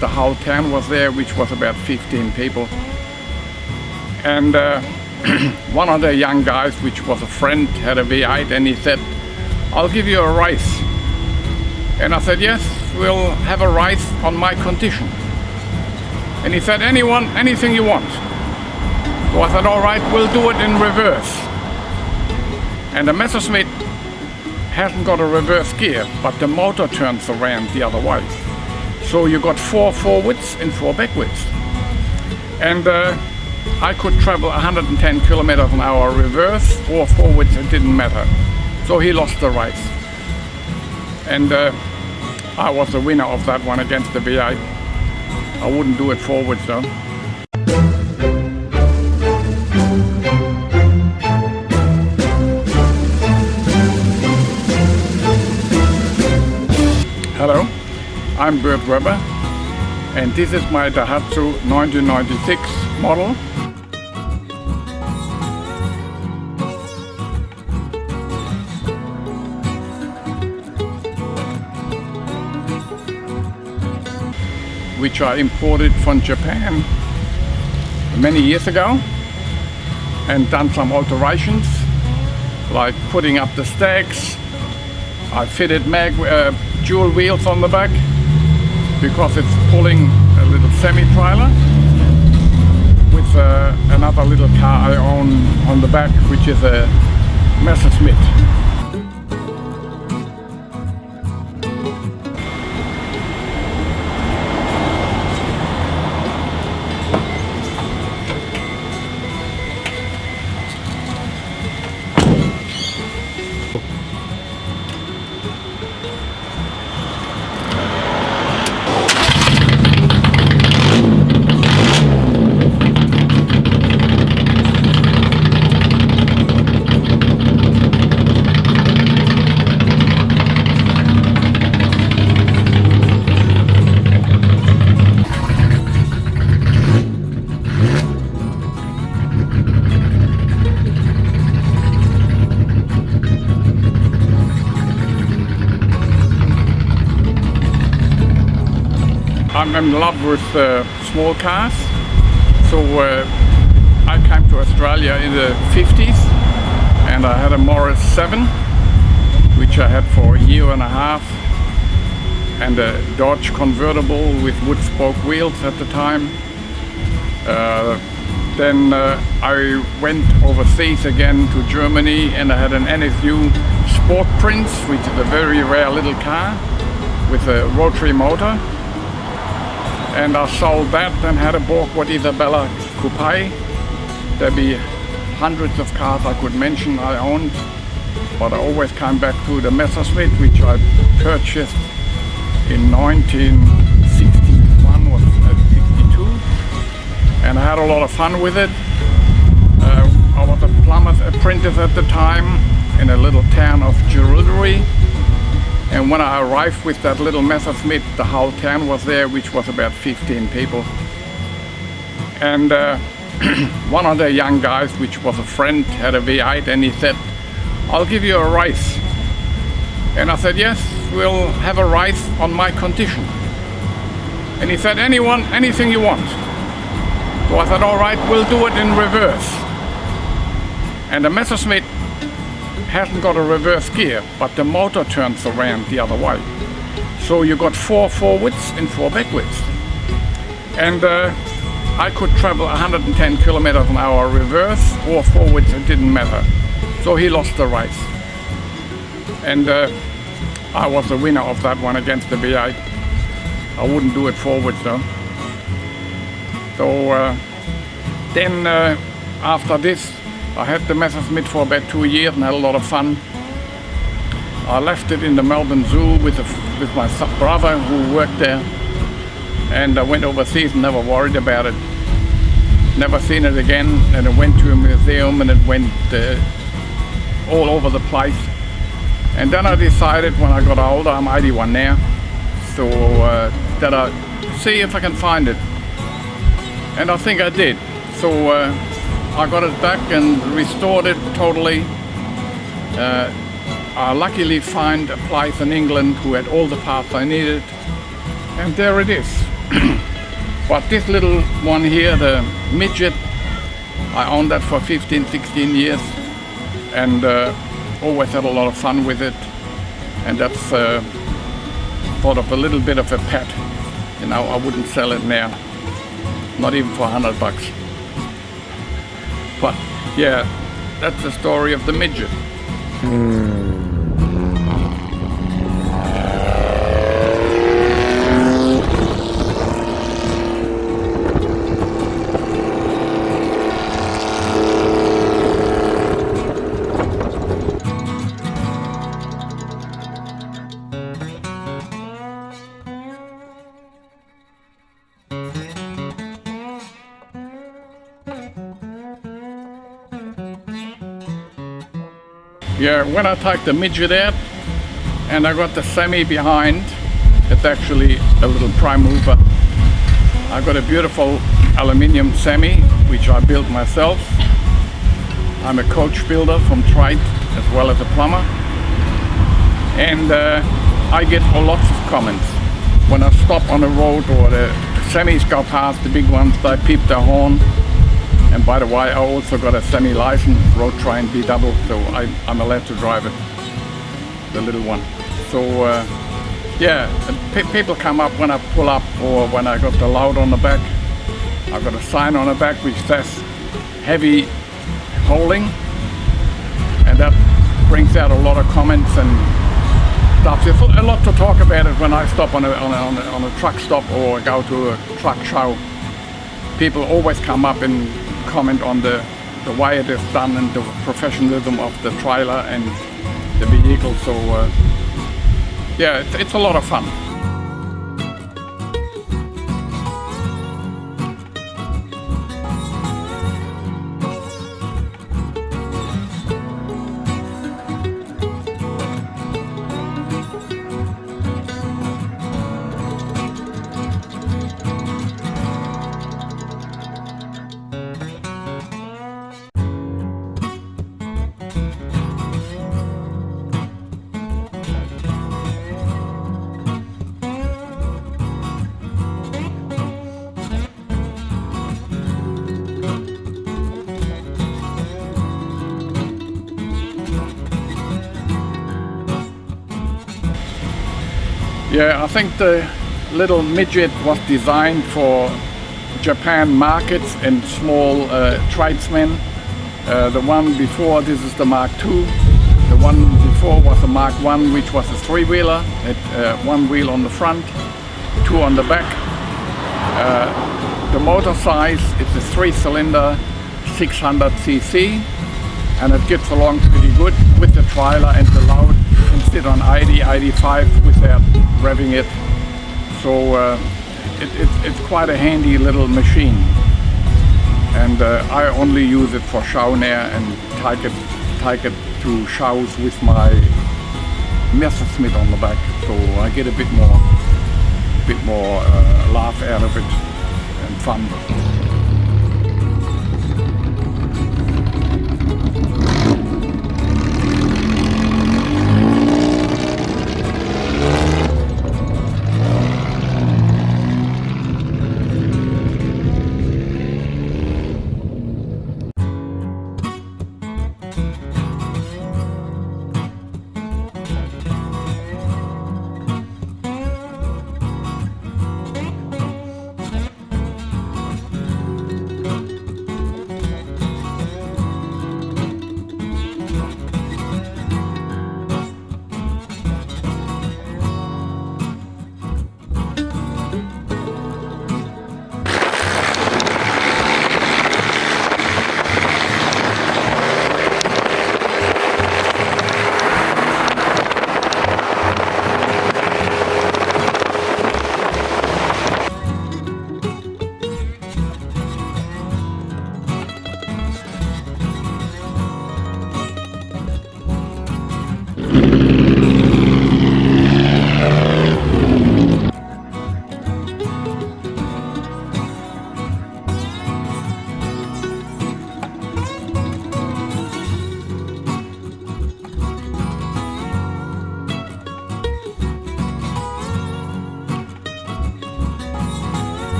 the whole town was there, which was about 15 people. And one of the young guys, which was a friend, had a V8, and he said, "I'll give you a race." And I said, "Yes, we'll have a race on my condition." And he said, "Anything you want." So I said, "All right, we'll do it in reverse." And the Messerschmitt hasn't got a reverse gear, but the motor turns around the other way. So you got 4 forwards and 4 backwards. And I could travel 110 kilometers an hour reverse or forwards, it didn't matter. So he lost the race. And I was the winner of that one against the V8. I wouldn't do it forwards though. Hello, I'm Bert Weber, and this is my Daihatsu 1996 model. Which I imported from Japan many years ago and done some alterations, like putting up the stacks. I fitted dual wheels on the back because it's pulling a little semi-trailer with another little car I own on the back, which is a Messerschmitt. I'm in love with small cars, so I came to Australia in the 50s and I had a Morris 7, which I had for a year and a half, and a Dodge convertible with wood spoke wheels at the time. Then I went overseas again to Germany and I had an NSU Sport Prince, which is a very rare little car with a rotary motor. And I sold that and had a Borgward Isabella Coupe. There'd be hundreds of cars I could mention I owned, but I always came back to the Messerschmitt, which I purchased in 1961 or 62, and I had a lot of fun with it. I was a plumber's apprentice at the time in a little town of Jerilderie. And when I arrived with that little Messerschmitt, the whole town was there, which was about 15 people. And one of the young guys, which was a friend, had a V8, and he said, "I'll give you a race." And I said, "Yes, we'll have a race on my condition." And he said, "Anything you want." So I said, "All right, we'll do it in reverse." And the Messerschmitt hasn't got a reverse gear, but the motor turns around the other way. So you got 4 forwards and 4 backwards. And I could travel 110 kilometers an hour reverse or forwards, it didn't matter. So he lost the race. And I was the winner of that one against the V8. I wouldn't do it forwards though. So then after this, I had the Messerschmitt for about 2 years and had a lot of fun. I left it in the Melbourne Zoo with my brother who worked there, and I went overseas and never worried about it. Never seen it again, and it went to a museum and it went all over the place. And then I decided when I got older, I'm 81 now, so that I see if I can find it. And I think I did. So I got it back and restored it totally. I luckily found a place in England who had all the parts I needed, and there it is. But this little one here, the Midget, I owned that for 15, 16 years, and always had a lot of fun with it. And that's sort of a little bit of a pet. You know, I wouldn't sell it now, not even for $100. But yeah, that's the story of the Midget. Yeah, when I take the Midget out and I got the semi behind, it's actually a little prime mover. I got a beautiful aluminium semi which I built myself. I'm a coach builder from trade as well as a plumber, and I get lots of comments when I stop on the road or the semis go past, the big ones, they peep their horn. And by the way, I also got a semi-license, road train B-double, so I'm allowed to drive it, the little one. So yeah, people come up when I pull up or when I got the load on the back. I've got a sign on the back which says heavy hauling, and that brings out a lot of comments and stuff. There's a lot to talk about it when I stop on a truck stop or go to a truck show. People always come up and comment on the way it is done and the professionalism of the trailer and the vehicle. So yeah, it's a lot of fun. Yeah, I think the little Midget was designed for Japan markets and small tradesmen. The one before, this is the Mark II. The one before was the Mark I, which was a three-wheeler. It one wheel on the front, two on the back. The motor size is a 3-cylinder 600cc, and it gets along pretty good with the trailer and the load. You can sit on 80, 85 without revving it. So it's quite a handy little machine. And I only use it for show now and take it to shows with my Messerschmitt on the back. So I get a bit more laugh out of it and fun.